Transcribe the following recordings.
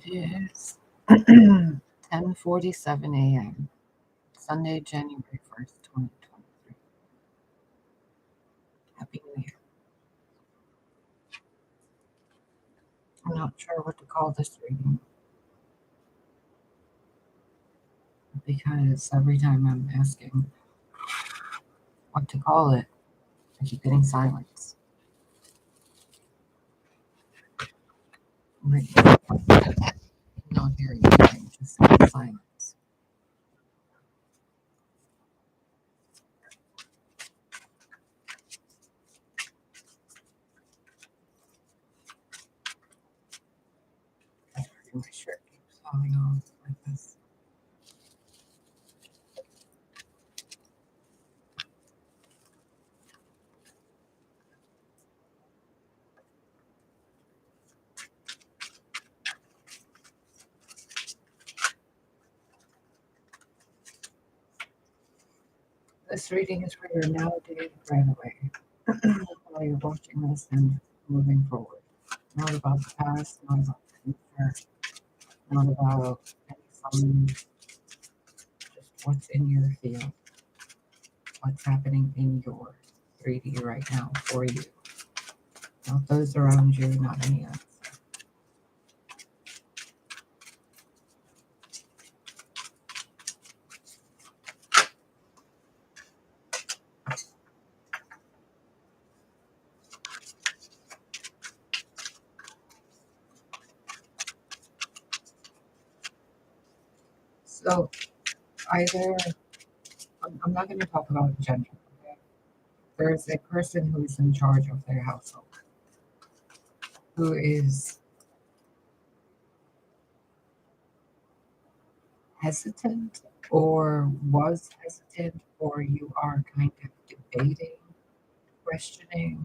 Is 10:47 a.m. Sunday, January 1st, 2023. Happy New Year. I'm not sure what to call this reading because every time I'm asking what to call it, I keep getting silence. Right now, I'm not hearing anything, just silence. My shirt keeps falling off like this. This reading is for your nowadays right away while you're watching this and moving forward. Not about the past, not about the future, not about any summons, just what's in your field, what's happening in your 3D right now for you. Not those around you, not any of that. So either, I'm not going to talk about gender, okay? There's a person who's in charge of their household who is hesitant or was hesitant, or you are kind of debating, questioning,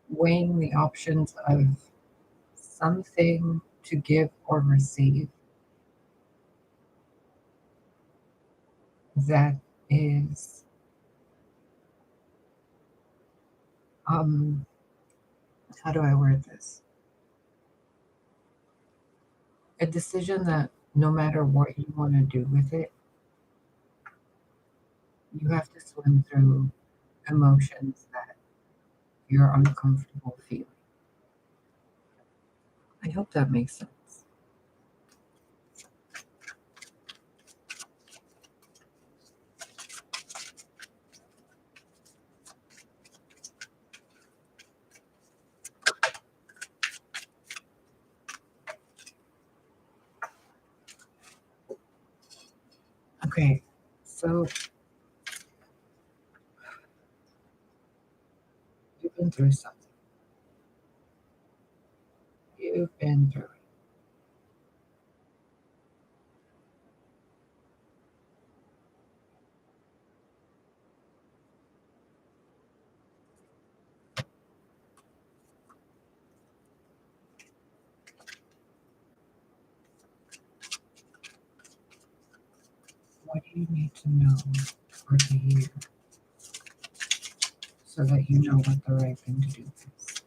weighing the options of something to give or receive that is how do I word this? A decision that no matter what you want to do with it, you have to swim through emotions that you're uncomfortable feeling. I hope that makes sense. Okay, so you've been through something. You've been through it. What do you need to know or to hear so that you know what the right thing to do is?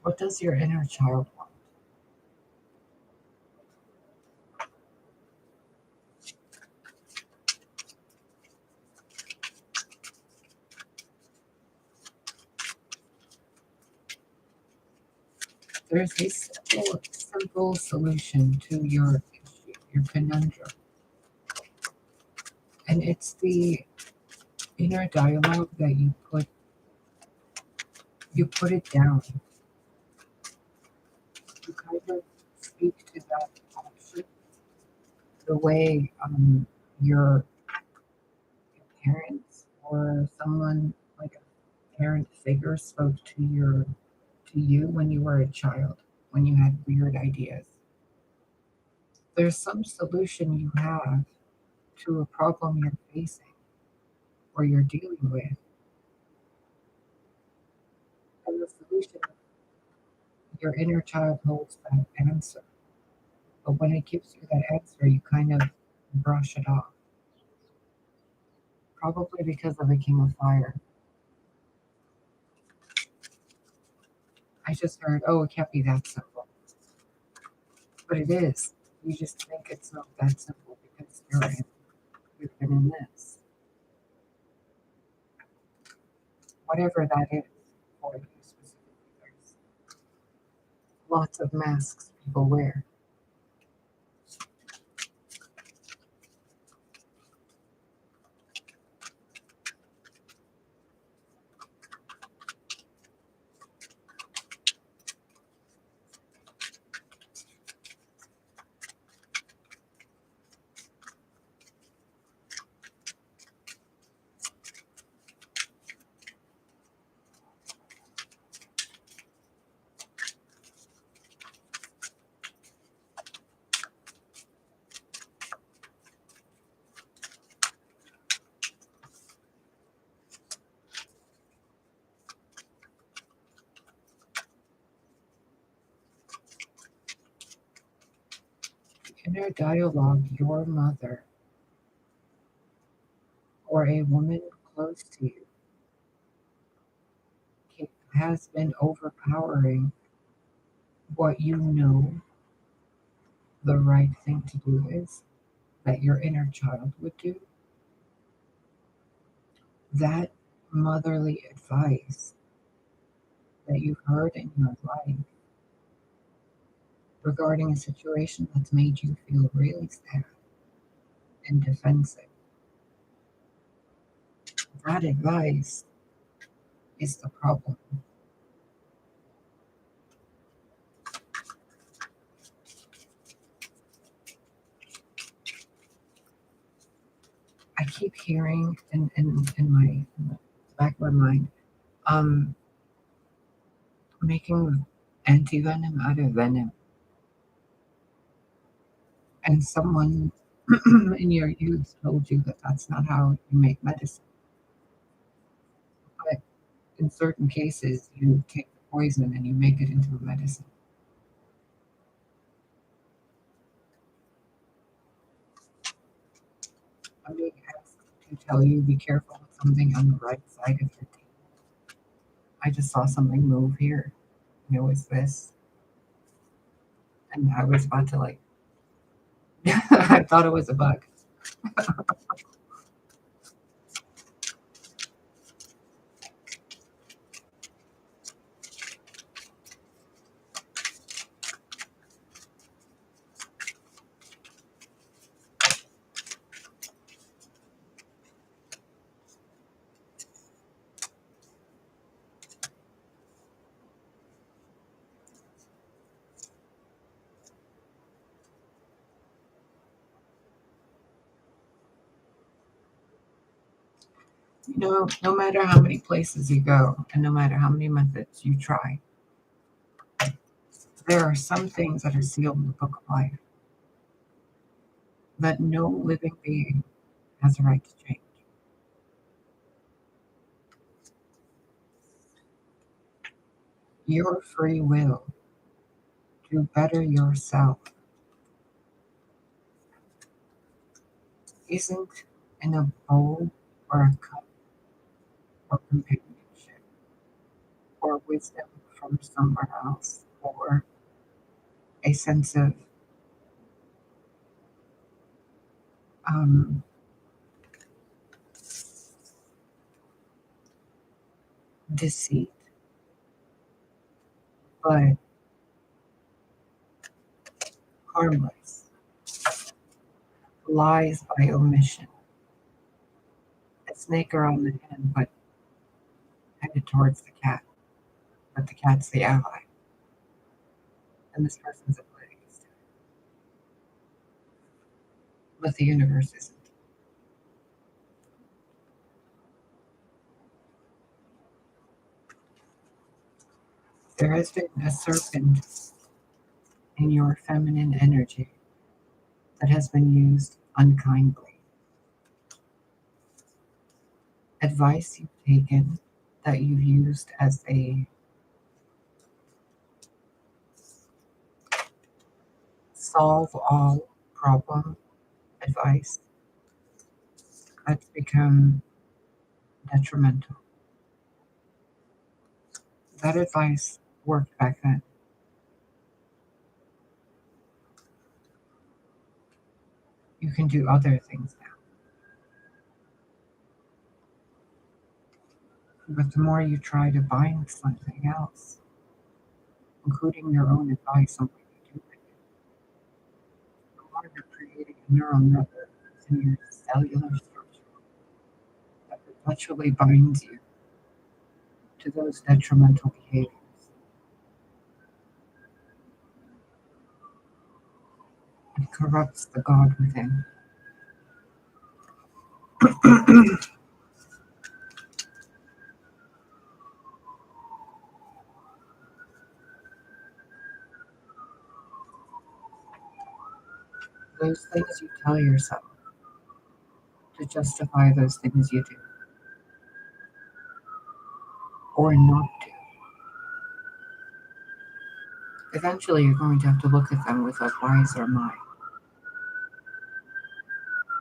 What does your inner child want? There's a simple solution to your issue, your conundrum, and it's the inner dialogue that you put it down. You kind of speak to that option the way your parents or someone like a parent figure spoke to you when you were a child, when you had weird ideas. There's some solution you have to a problem you're facing or you're dealing with, and the solution, your inner child holds that answer. But when it gives you that answer, you kind of brush it off. Probably because of the King of Fire. I just heard, oh, it can't be that simple. But it is. You just think it's not that simple because you've been in this. Whatever that is for you specifically. There's lots of masks people wear. Inner dialogue, your mother or a woman close to you has been overpowering what you know the right thing to do is, that your inner child would do. That motherly advice that you've heard in your life regarding a situation that's made you feel really sad and defensive. That advice is the problem. I keep hearing in the back of my mind, um, making anti-venom out of venom. And someone in your youth told you that that's not how you make medicine. But in certain cases, you take the poison and you make it into a medicine. I'm being asked to tell you be careful with something on the right side of your teeth. I just saw something move here. And it was this. And I was about to like, I thought it was a bug. You know, no matter how many places you go and no matter how many methods you try, there are some things that are sealed in the book of life that no living being has a right to change. Your free will to better yourself isn't in a bowl or a cup or companionship or wisdom from somewhere else or a sense of um, deceit, but harmless. Lies by omission. A snake around the hand, but headed towards the cat, but the cat's the ally, and this person's oblivious to it, but the universe isn't. There has been a serpent in your feminine energy that has been used unkindly. Advice you've taken that you've used as a solve all problem advice that's become detrimental. That advice worked back then. You can do other things now. But the more you try to bind something else, including your own advice on what you do with it, the more you're creating a neural network in your cellular structure that perpetually binds you to those detrimental behaviors. It corrupts the God within. Those things you tell yourself to justify those things you do or not do. Eventually, you're going to have to look at them with a wiser mind.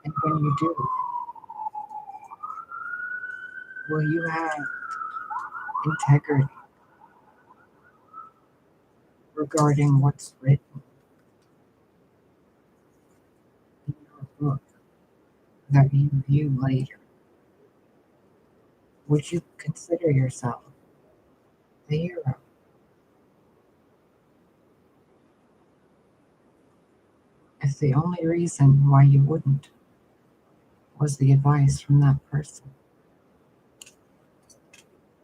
And when you do, will you have integrity regarding what's written in your book that you view later? Would you consider yourself the hero? If the only reason why you wouldn't was the advice from that person,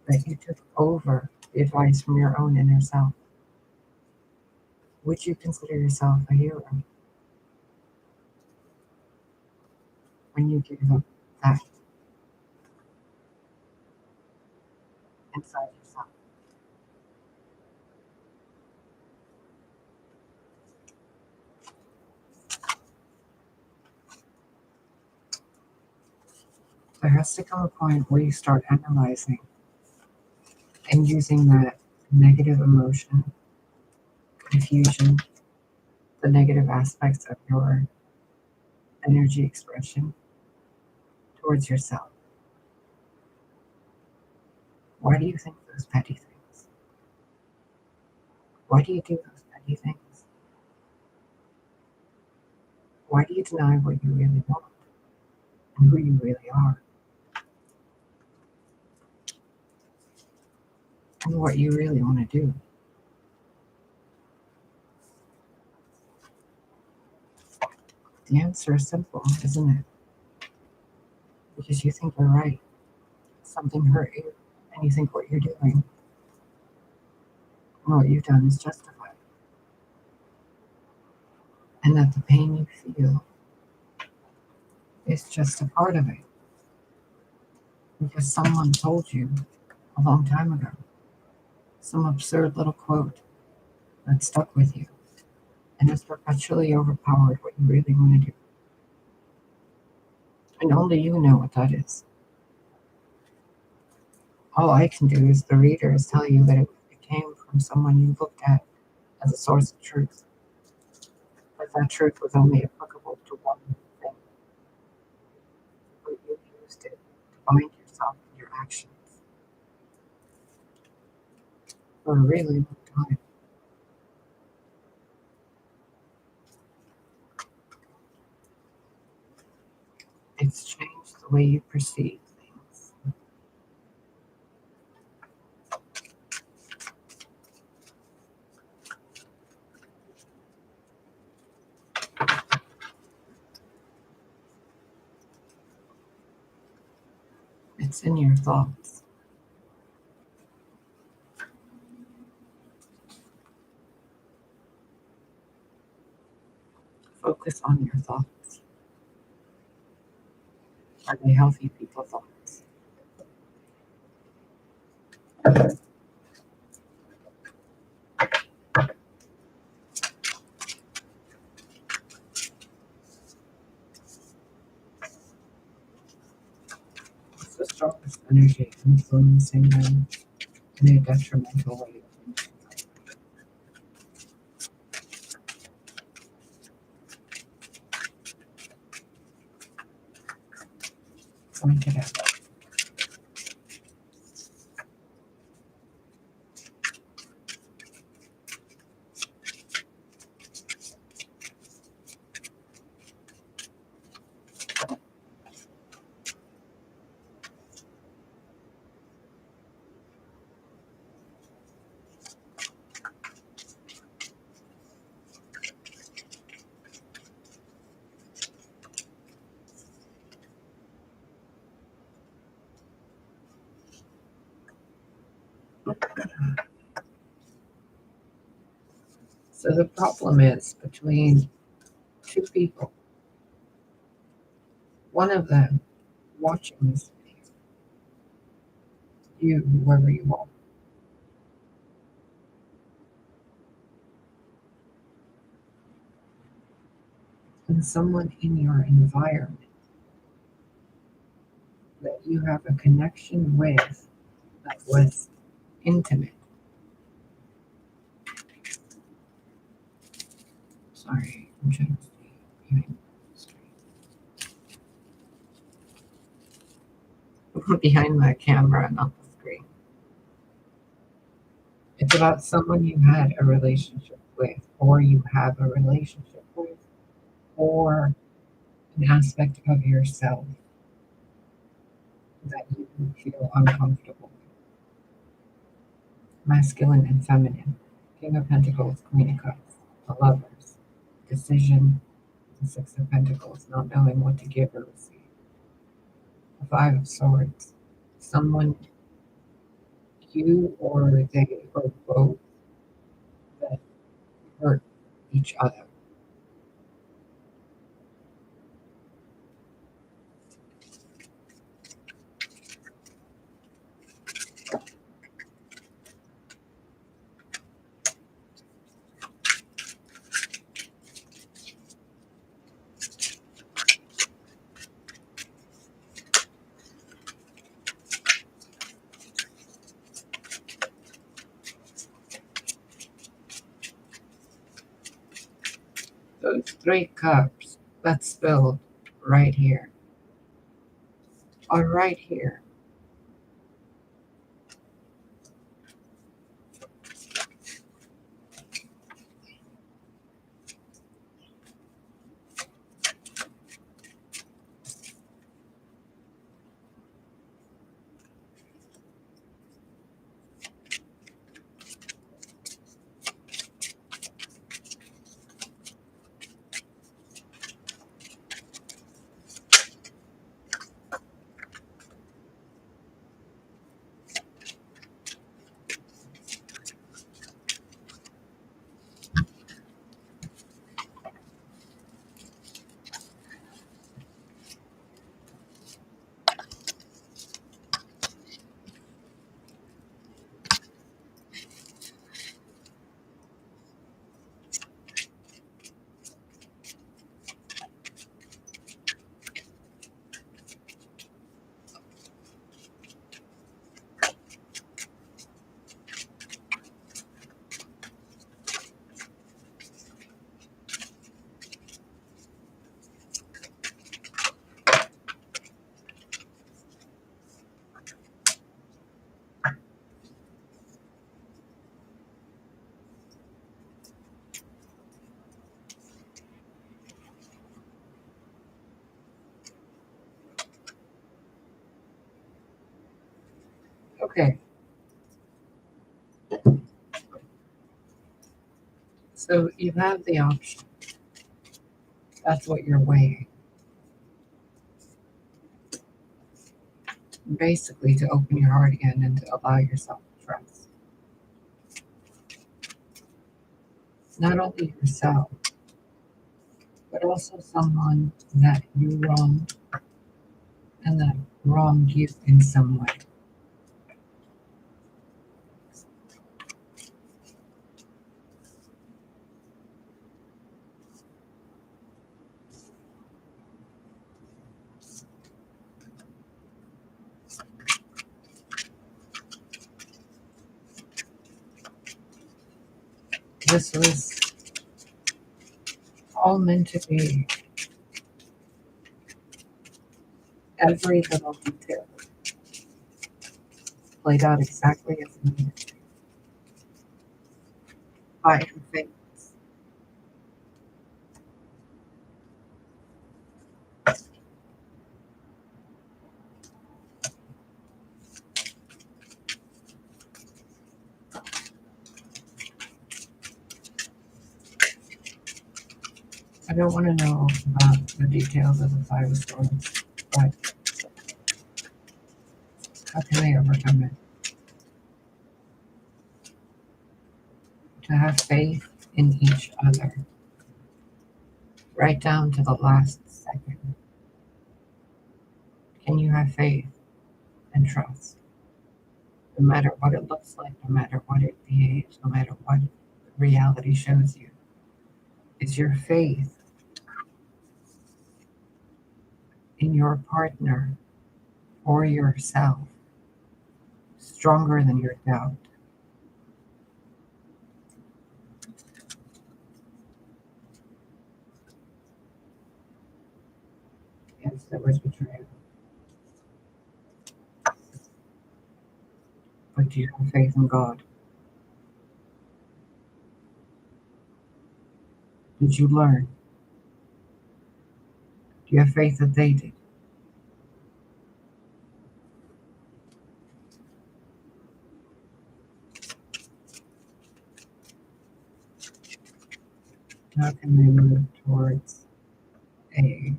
that you took over the advice from your own inner self, would you consider yourself a hero when you give up that inside yourself? There has to come a point where you start analyzing and using that negative emotion, confusion, the negative aspects of your energy expression towards yourself. Why do you think those petty things? Why do you do those petty things? Why do you deny what you really want and who you really are? And what you really want to do? The answer is simple, isn't it? Because you think you're right. Something hurt you, and you think what you're doing and what you've done is justified. And that the pain you feel is just a part of it. Because someone told you a long time ago some absurd little quote that stuck with you and has perpetually overpowered what you really want to do. And only you know what that is. All I can do as the reader is tell you that it came from someone you looked at as a source of truth. But that truth was only applicable to one thing. But you used it to bind yourself in your actions for a really long time. It's changed the way you perceive things. It's in your thoughts. Focus on your thoughts. Are they healthy people thoughts? What's the strongest energy influencing them in a detrimental way? pointed out. So the problem is between two people, one of them watching this video, you, whoever you are, and someone in your environment that you have a connection with that was intimate. Sorry, I'm trying to stay behind the screen. Behind my camera, not the screen. It's about someone you had a relationship with, or you have a relationship with, or an aspect of yourself that you feel uncomfortable with. Masculine and feminine. King of Pentacles, Queen of Cups, the Lovers, decision, the Six of Pentacles, not knowing what to give or receive. The Five of Swords, someone, you or they or both, that hurt each other. Those three cups that's spilled right here are right here. Okay. So you have the option. That's what you're weighing. Basically, to open your heart again and to allow yourself to trust. Not only yourself, but also someone that you wronged and that wronged you in some way. This was all meant to be. Every little detail played out exactly as it needed to. By her faith. I don't want to know about the details of the 5 of Swords, but how can they overcome it? To have faith in each other, right down to the last second. Can you have faith and trust? No matter what it looks like, no matter what it behaves, no matter what reality shows you. Is your faith in your partner or yourself stronger than your doubt? Yes, there was betrayal. But do you have faith in God? Did you learn? Do you have faith that they did? How can they move towards a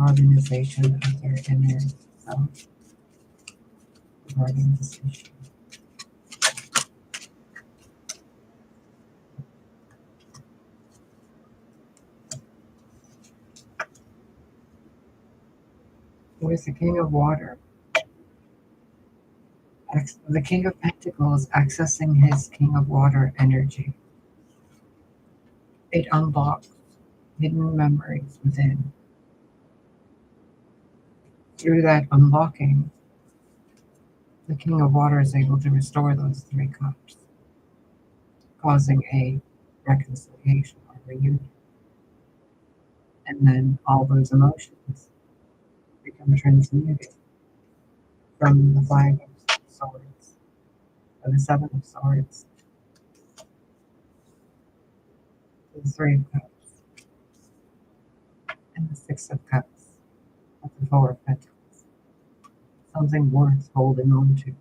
organization of their inner self regarding this issue? With the King of Water, the King of Pentacles accessing his King of Water energy. It unlocks hidden memories within. Through that unlocking, the King of Water is able to restore those 3 cups, causing a reconciliation or reunion. And then all those emotions become transmuted from the 5 of Swords, or the 7 of Swords, to the 3 of Cups, and the 6 of Cups, of the 4 of Pentacles. Something worth holding on to.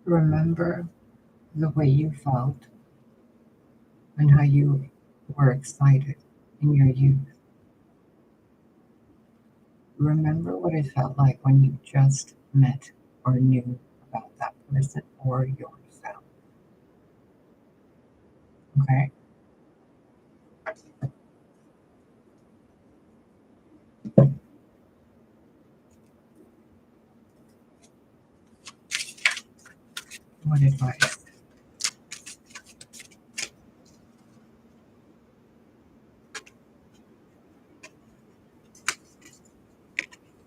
Remember the way you felt and how you were excited in your youth. Remember what it felt like when you just met or knew about that person or yourself. Okay? What advice?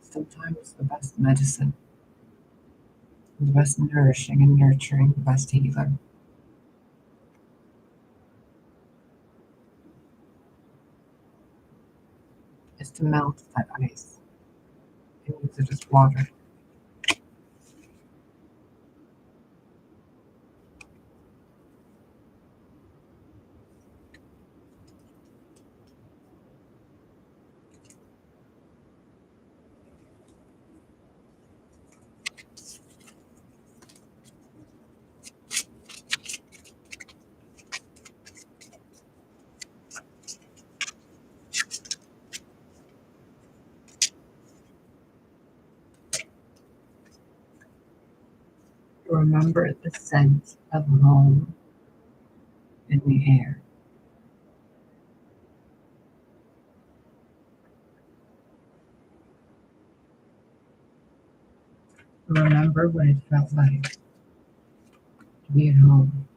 Sometimes the best medicine, the best nourishing and nurturing, the best healer is to melt that ice and use it as water. Remember the scent of home in the air. Remember what it felt like to be at home.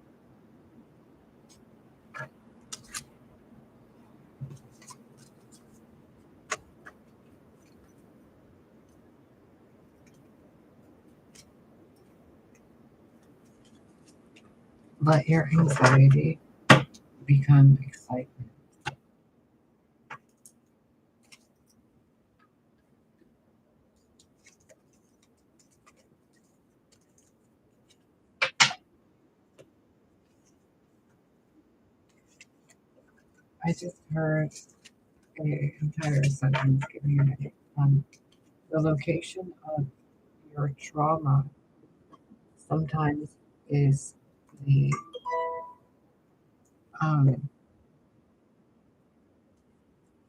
let your anxiety become excitement. I just heard an entire sentence giving you the location of your trauma sometimes is the um,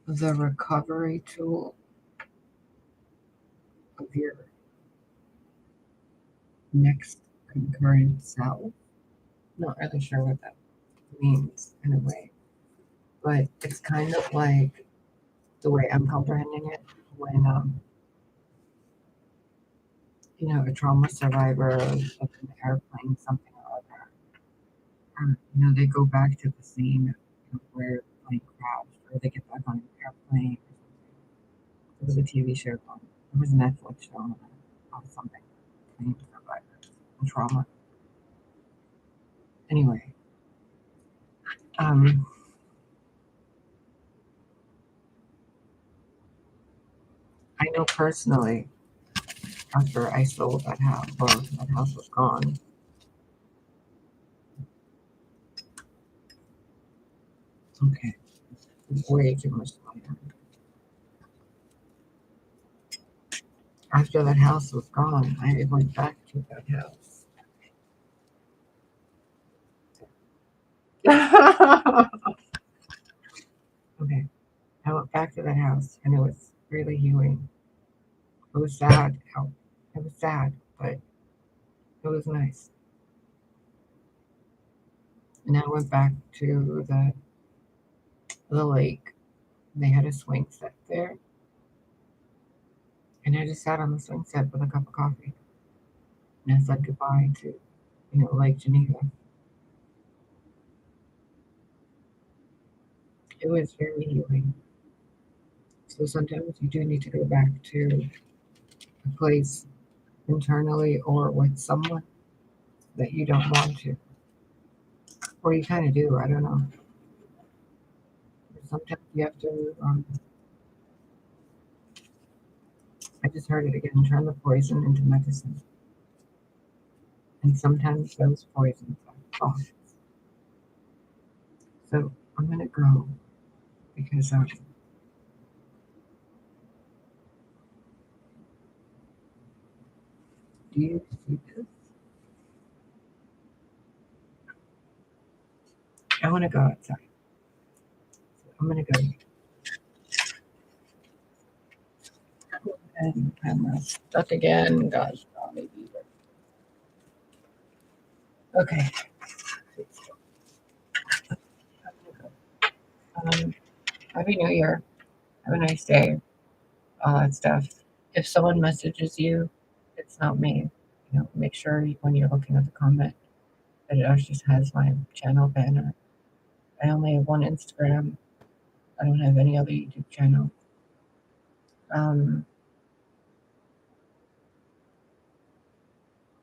the recovery tool of your next concurrent self. Not really sure what that means in a way, but it's kind of like the way I'm comprehending it when a trauma survivor of an airplane, something or other, they go back to the scene where the plane crashed, or they get back on an airplane or something. There was a TV show on, it was a Netflix show on something, plane survivors and trauma. Anyway, I know personally, after I sold that house, or that house was gone, okay, there's way too much money. After that house was gone, I went back to that house. Okay, I went back to that house, and it was really healing. It was sad. It was sad, but it was nice. And I went back to the lake. They had a swing set there, and I just sat on the swing set with a cup of coffee, and I said goodbye to, Lake Geneva. It was very healing. So sometimes you do need to go back to a place internally or with someone that you don't want to, or you kind of do. I don't know. Sometimes you have to. I just heard it again. Turn the poison into medicine, and sometimes those poisons are thoughts. So I'm gonna go because do you see this? I want to go outside. I'm gonna go and I'm stuck again. Gosh, maybe. Okay. Happy New Year. Have a nice day. All that stuff. If someone messages you, it's not me. Make sure when you're looking at the comment that it actually has my channel banner. I only have one Instagram. I don't have any other YouTube channel.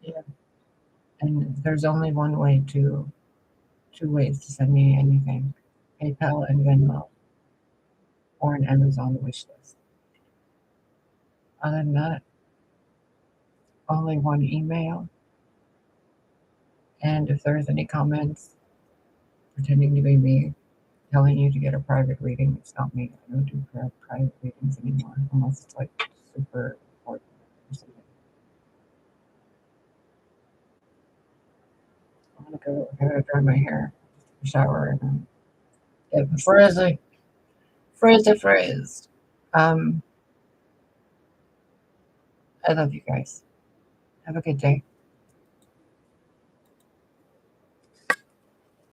Yeah. And there's only two ways to send me anything: PayPal and Venmo, or an Amazon wish list. Other than that, only one email. And if there's any comments pretending to be me, telling you to get a private reading, it's not me. I don't do private readings anymore unless it's like super important or something. I gotta dry my hair, shower, and get frizzed. I love you guys. Have a good day.